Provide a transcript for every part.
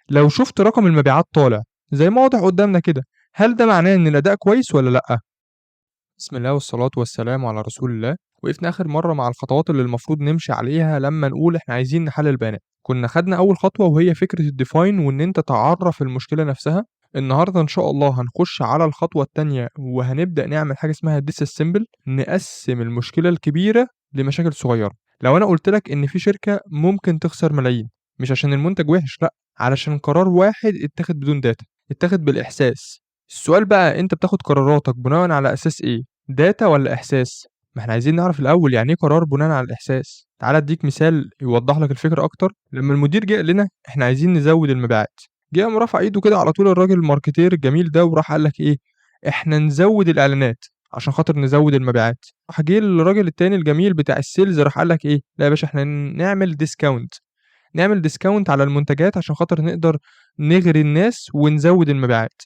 لو شفت رقم المبيعات طالع زي ما واضح قدامنا كده، هل ده معناه ان الاداء كويس ولا لا؟ بسم الله والصلاة والسلام على رسول الله. وقفنا آخر مرة مع الخطوات اللي المفروض نمشي عليها لما نقول إحنا عايزين نحلل البيانات. كنا خدنا أول خطوة وهي فكرة الديفاين وإن أنت تعرف المشكلة نفسها. النهاردة إن شاء الله هنخش على الخطوة التانية وهنبدأ نعمل حاجة اسمها disassemble، نقسم المشكلة الكبيرة لمشاكل صغيرة. لو أنا قلت لك إن في شركة ممكن تخسر ملايين، مش عشان المنتج وحش، لأ، علشان قرار واحد اتاخد بدون داتا، اتاخد بالإحساس. السؤال بقى، أنت بتاخد قراراتك بناءً على أساس إيه؟ داتا والّا إحساس؟ ما إحنا عايزين نعرف الأول يعني إيه قرار بناءً على الإحساس. تعالَ أدّيك مثال يوضّح لك الفكرة أكتر. لمّا المدير جه قال لنا إحنا عايزين نزوّد المبيعات، جه قام رافع إيده كده على طول الراجل الماركتير الجميل ده وراح قال لك إيه، إحنا نزوّد الإعلانات عشان خاطر نزوّد المبيعات. راح جه الراجل التاني الجميل بتاع الsales راح قال لك إيه، لا يا باشا إحنا نعمل discount، نعمل discount على المنتجات عشان خاطر نقدر نغري الناس ونزوّد المبيعات.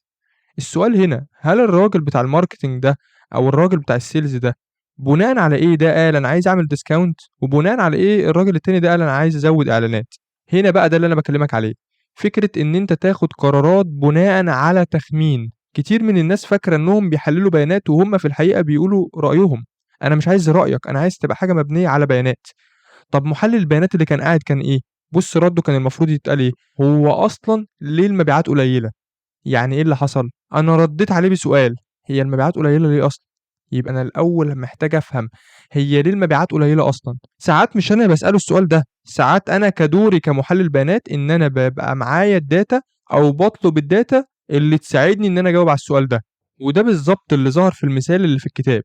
السؤال هنا، هل الراجل بتاع الماركتينج ده أو الراجل بتاع السيلز ده بناءً على إيه ده قال أنا عايز أعمل ديسكاونت، وبناءً على إيه الراجل التاني ده قال أنا عايز أزوّد إعلانات؟ هنا بقى ده اللي أنا باكلمك عليه، فكرة إن أنت تاخد قرارات بناءً على تخمين. كتير من الناس فاكرة إنهم بيحللوا بيانات وهم في الحقيقة بيقولوا رأيهم. أنا مش عايز رأيك، أنا عايز تبقى حاجة مبنية على بيانات. طب محلل البيانات اللي كان قاعد كان إيه؟ بُص رَدُّه كان المفروض يتقال إيه، هو أصلًا ليه المبيعات قليلة؟ يعني إيه اللي حصل؟ أنا ردّيت عليه بسؤال، هي المبيعات قليلة ليه أصلًا؟ يبقى أنا الأول محتاج أفهم هي ليه المبيعات قليلة أصلًا؟ ساعات مش أنا باسأله السؤال ده، ساعات أنا كدوري كمحلل بيانات إن أنا بابقى معايا الdata أو باطلب الdata اللي تساعدني إن أنا أجاوب على السؤال ده، وده بالضبط اللي ظهر في المثال اللي في الكتاب.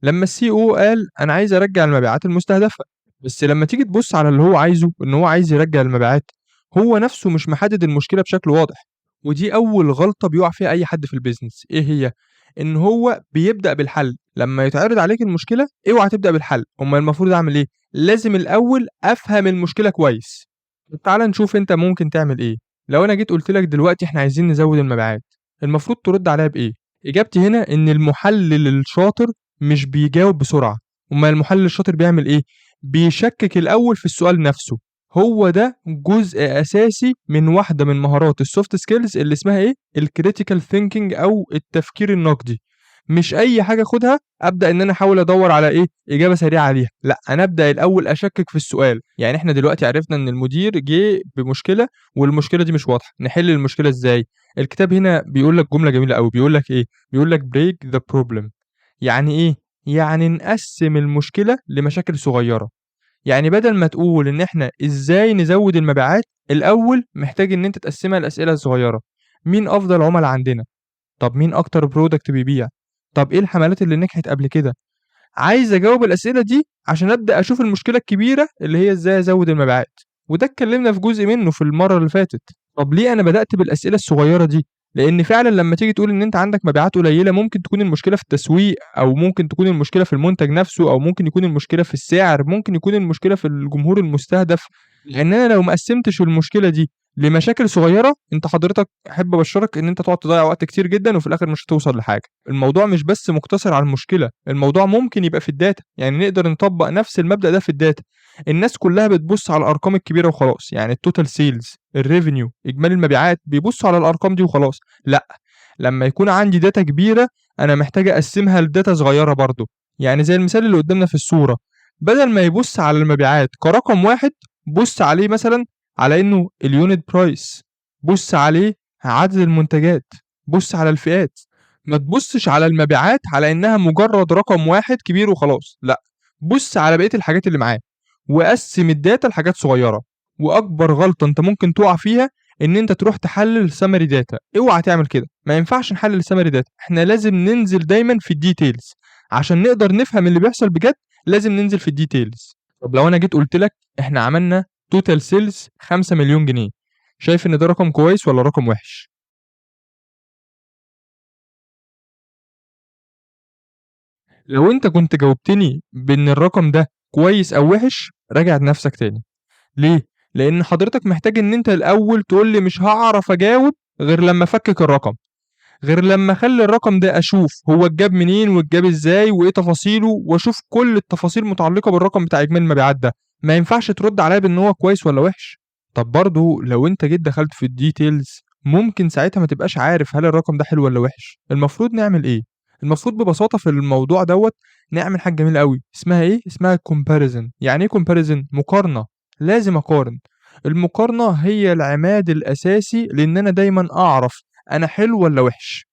لمّا الCEO قال أنا عايز أرجّع المبيعات المستهدفة، بس لمّا تيجي تبُص على اللي هو عايزه، إن هو عايز يرجّع المبيعات، هو نفسه مش محدد المشكلة بشكل واضح. ودي أول غلطة بيُقع فيها أي حد في الbusiness، إيه هي؟ إن هو بيبدأ بالحل، لمّا يتعرض عليك المشكلة اوعى تبدأ بالحل، أُمّال المفروض أعمل إيه؟ لازم الأول أفهم المشكلة كويس. طب تعالَ نشوف أنت ممكن تعمل إيه. لو أنا جيت قُلت لك دلوقتي إحنا عايزين نزوّد المبيعات، المفروض ترد عليَّ بإيه؟ إجابتي هنا إن المحلل الشاطر مش بيجاوب بسرعة، أُمّال المحلل الشاطر بيعمل إيه؟ بيشكِّك الأول في السؤال نفسه. هو ده جزء أساسي من واحدة من مهارات الsoft skills اللي اسمها إيه، الcritical thinking أو التفكير النقدي. مش أي حاجة آخُدها أبدأ إن أنا أحاول أدوّر على إيه، إجابة سريعة عليها، لأ، أنا أبدأ الأول أشكِّك في السؤال. يعني إحنا دلوقتي عرفنا إن المدير جِه بمشكلة والمشكلة دي مش واضحة، نحِل المشكلة إزاي؟ الكتاب هنا بيقول لك جملة جميلة أوي، بيقول لك إيه، بيقول لك break the problem. يعني إيه؟ يعني نقسِّم المشكلة لمشاكل صغيّرة. يعني بدل ما تقول إن إحنا إزاي نزوّد المبيعات، الأول محتاج إن أنت تقسّمها لأسئلة صغيّرة. مين أفضل عُملا عندنا؟ طب مين أكتر product بيبيع؟ طب إيه الحملات اللي نجحت قبل كده؟ عايز أجاوب الأسئلة دي عشان أبدأ أشوف المشكلة الكبيرة اللي هي إزاي أزوّد المبيعات، وده اتكلّمنا في جزء منّه في المَرّة اللي فاتت. طب ليه أنا بدأت بالأسئلة الصغيّرة دي؟ لإن فعلًا لمّا تيجي تقول إن أنت عندك مبيعات قليّلة، ممكن تكون المشكلة في التسويق أو ممكن تكون المشكلة في المنتج نَفْسه أو ممكن يكون المشكلة في السعر، ممكن يكون المشكلة في الجمهور المستهدف. لإن أنا لو ما قسّمتش المشكلة دي لمشاكل صغيّرة، أنت حضرتك أحب أبشّرك إن أنت تقعد تضيّع وقت كتير جدًا وفي الآخر مش هتوصل لحاجة. الموضوع مش بس مقتصر على المشكلة، الموضوع ممكن يبقى في الdata، يعني نقدر نطبّق نفس المبدأ ده في الdata. الناس كلّها بتبُص على الأرقام الكبيرة وخلاص، يعني الtotal sales، الrevenue، إجمالي المبيعات، بيبُصّوا على الأرقام دي وخلاص. لأ، لمّا يكون عندي data كبيرة، أنا محتاج أقسّمها لdata صغيّرة برضه. يعني زي المثال اللي قدّامنا في الصورة، بدل ما يبُص على المبيعات كرقم واحد، بُص عليه مثلًا على إنه الunit price، بُص عليه عدد المنتجات، بُص على الفئات. ما تبُصّش على المبيعات على إنها مجرّد رقم واحد كبير وخلاص، لأ، بُص على بقية الحاجات اللي معاه، وقسّم الdata لحاجات صغيّرة. وأكبر غلطة أنت ممكن تُقع فيها إن أنت تروح تحلّل summary data، اوعى تعمل كده، ما ينفعش نحلّل summary data، إحنا لازم ننزل دايمًا في الdetails، عشان نقدر نفهم اللي بيحصل بجد لازم ننزل في الdetails. طب لو أنا جيت قُلت لك إحنا عملنا total sales 5.000.000 جنيه، شايف إن ده رقم كويس والّا رقم وِحِش؟ لو أنت كنت جاوبتني بإن الرقم ده كويس أو وِحِش، راجع نفْسك تاني. ليه؟ لإن حضرتك محتاج إن أنت الأول تقول لي مش هاعرف أجاوب غير لمّا أفكِّك الرقم، غير لمّا أخلّي الرقم ده أشوف هو اتجاب منين واتجاب إزاي وإيه تفاصيله، وأشوف كل التفاصيل المتعلقة بالرقم بتاع إجمالي المبيعات ده. ما ينفعش ترُد عليّا بإن هو كويس والّا وِحِش. طب برضه لو أنت جيت دخلت في الdetails ممكن ساعتها ما تبقاش عارف هل الرقم ده حلو والّا وِحِش، المفروض نعمل إيه؟ المفروض ببساطة في الموضوع دوّة نعمل حاجة جميلة أوي، اسمها إيه؟ اسمها comparison. يعني إيه comparison؟ مقارنة، لازم أقارن. المقارنة هي العماد الأساسي لإن أنا دايمًا أعرف أنا حلو والّا وِحِش.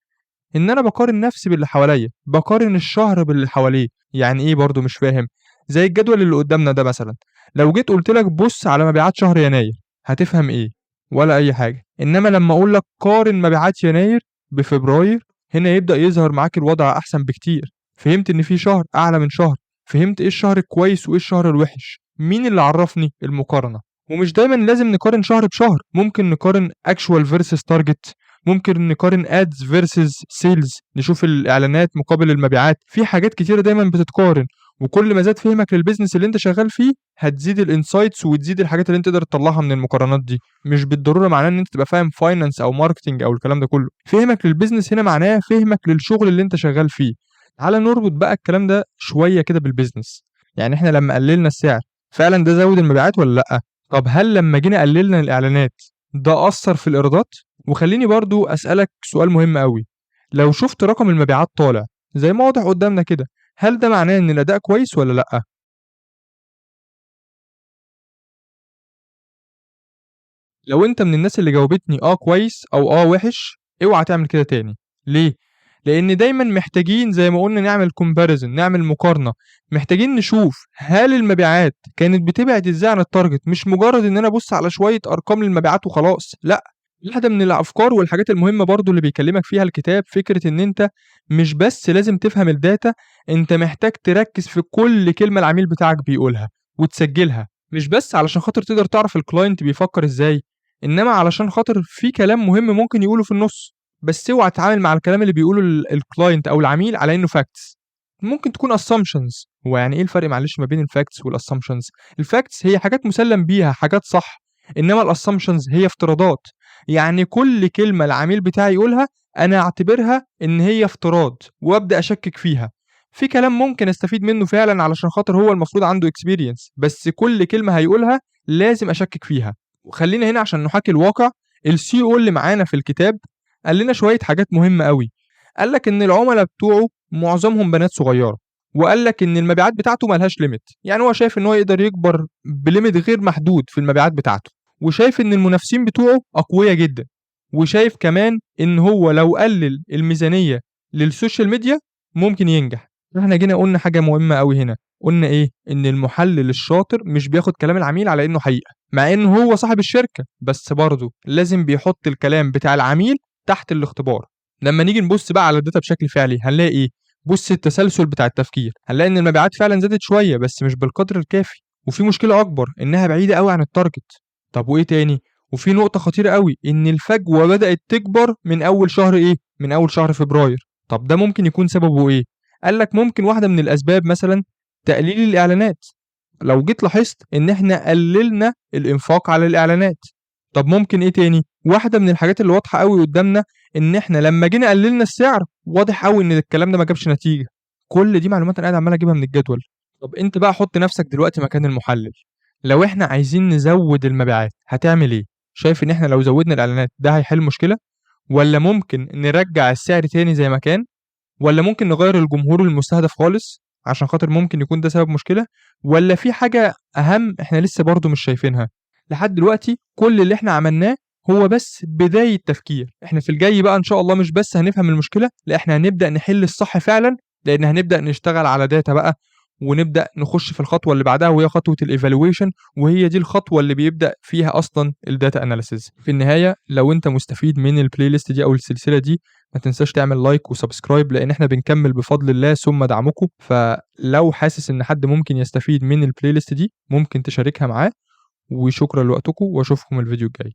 إن أنا باقارن نفسي باللي حواليّا، باقارن الشهر باللي حواليه. يعني إيه برضه مش فاهم؟ زي الجدول اللي قدّامنا ده مثلًا، لو جيت قُلت لك بُص على مبيعات شهر يناير، هتفهم إيه؟ ولا أي حاجة. إنما لمّا أقول لك قارن مبيعات يناير بفبراير، هنا يبدأ يظهر معاك الوضع أحسن بكتير. فهمت إن في شهر أعلى من شهر، فهمت إيه الشهر الكويس وإيه الشهر الوحش. مين اللي عرّفني؟ المقارنة. ومش دايمًا لازم نقارن شهر بشهر، ممكن نقارن actual versus target، ممكن نقارن ads versus sales، نشوف الإعلانات مقابل المبيعات. في حاجات كتيرة دايمًا بتتقارن، وكل ما زاد فهمك للbusiness اللي أنت شغال فيه، هتزيد الinsights وتزيد الحاجات اللي أنت تقدر تطلّعها من المقارنات دي. مش بالضرورة معناه إن أنت تبقى فاهم finance أو marketing أو الكلام ده كله، فهمك للbusiness هنا معناه فهمك للشغل اللي أنت شغال فيه. تعالَ نربط بقى الكلام ده شوية كده بالbusiness. يعني إحنا لمّا قللنا السعر، فعلًا ده زوّد المبيعات والّا لأ؟ طب هل لمّا جينا قللنا الإعلانات، ده أثّر في الإيرادات؟ وخلّيني برضه أسألك سؤال مهم أوي، لو شُفت رقم المبيعات طالع زي ما واضح قدّامنا كده، هل ده معناه إن الأداء كويس والّا لأ؟ لو أنت من الناس اللي جاوبتني آه كويس أو آه وِحِش، اوعى تعمل كده تاني. ليه؟ لإن دايمًا محتاجين زي ما قُلنا نعمل comparison، نعمل مقارنة، محتاجين نشوف هل المبيعات كانت بتبعد إزاي عن الtarget، مش مجرد إن أنا أبُص على شوية أرقام للمبيعات وخلاص. لأ، واحدة من الأفكار والحاجات المهمة برضه اللي بيكلمك فيها الكتاب، فكرة إن أنت مش بس لازم تفهم الdata، أنت محتاج تركّز في كل كلمة العميل بتاعك بيقولها وتسجّلها، مش بس علشان خاطر تقدر تعرف الclient بيفكّر إزاي، إنما علشان خاطر في كلام مهم ممكن يقوله في النُص. بس اوعى تتعامل مع الكلام اللي بيقوله الclient أو العميل على إنه facts، ممكن تكون assumptions. هو يعني إيه الفرق معلش ما بين الfacts والassumptions؟ الfacts هي حاجات مُسلّم بيها، حاجات صح، إنما الassumptions هي افتراضات. يعني كل كلمة العميل بتاعي يقولها أنا أعتبرها إن هي افتراض وأبدأ أشكِّك فيها. في كلام ممكن أستفيد منه فعلًا علشان خاطر هو المفروض عنده experience، بس كل كلمة هيقولها لازم أشكِّك فيها. وخلّينا هنا عشان نحاكي الواقع، الCEO اللي معانا في الكتاب قال لنا شوية حاجات مهمة أوي. قال لك إن العُملا بتوعه معظمهم بنات صغيّرة، وقال لك إن المبيعات بتاعته ما لهاش limit، يعني هو شايف إن هو يقدر يكبر بlimit غير محدود في المبيعات بتاعته، وشايف إن المنافسين بتوعه أقويا جدًا، وشايف كمان إن هو لو قلّل الميزانية للسوشيال ميديا ممكن ينجح. إحنا جينا قُلنا حاجة مهمة أوي هنا، قُلنا إيه؟ إن المُحلِّل الشاطر مش بياخد كلام العميل على إنه حقيقة، مع إن هو صاحب الشركة، بس برضه لازم بيحط الكلام بتاع العميل تحت الاختبار. لمّا نيجي نبُص بقى على الdata بشكل فعلي هنلاقي إيه؟ بُص التسلسل بتاع التفكير، هنلاقي إن المبيعات فعلًا زادت شوية بس مش بالقدر الكافي، وفي مشكلة أكبر إنها بعيدة أوي عن الtarget. طب وإيه تاني؟ وفي نقطة خطيرة أوي، إن الفجوة بدأت تكبر من أول شهر إيه؟ من أول شهر فبراير. طب ده ممكن يكون سببه إيه؟ قال لك ممكن واحدة من الأسباب مثلًا تقليل الإعلانات. لو جيت لاحظت إن إحنا قلّلنا الإنفاق على الإعلانات. طب ممكن إيه تاني؟ واحدة من الحاجات اللي واضحة أوي قدّامنا إن إحنا لمّا جينا قلّلنا السعر، واضح أوي إن الكلام ده ما جابش نتيجة. كل دي معلومات أنا قاعد عمّال أجيبها من الجدول. طب أنت بقى حُط نَفْسك دلوقتي مكان المُحلِّل، لو إحنا عايزين نزوّد المبيعات هتعمل إيه؟ شايف إن إحنا لو زوّدنا الإعلانات ده هيحل المشكلة؟ والّا ممكن نرجّع السعر تاني زي ما كان؟ والّا ممكن نغيّر الجمهور المستهدف خالص، عشان خاطر ممكن يكون ده سبب مشكلة، والّا في حاجة أهم إحنا لسه برضه مش شايفينها؟ لحد دلوقتي كل اللي إحنا عملناه هو بس بداية تفكير، إحنا في الجاي بقى إن شاء الله مش بس هنفهم المشكلة، لأ إحنا هنبدأ نحل الصح فعلًا، لإن هنبدأ نشتغل على data بقى، ونبدأ نخش في الخطوة اللي بعدها وهي خطوة الevaluation، وهي دي الخطوة اللي بيبدأ فيها أصلًا الdata analysis. في النهاية لو أنت مستفيد من الplaylist دي أو السلسلة دي ما تنساش تعمل لايك وسبسكرايب لأن إحنا بنكمل بفضل الله ثم دعمكم. فلو حاسس إن حد ممكن يستفيد من البلاي ليست دي ممكن تشاركها معاه. وشكرا لوقتكم وأشوفكم الفيديو الجاي.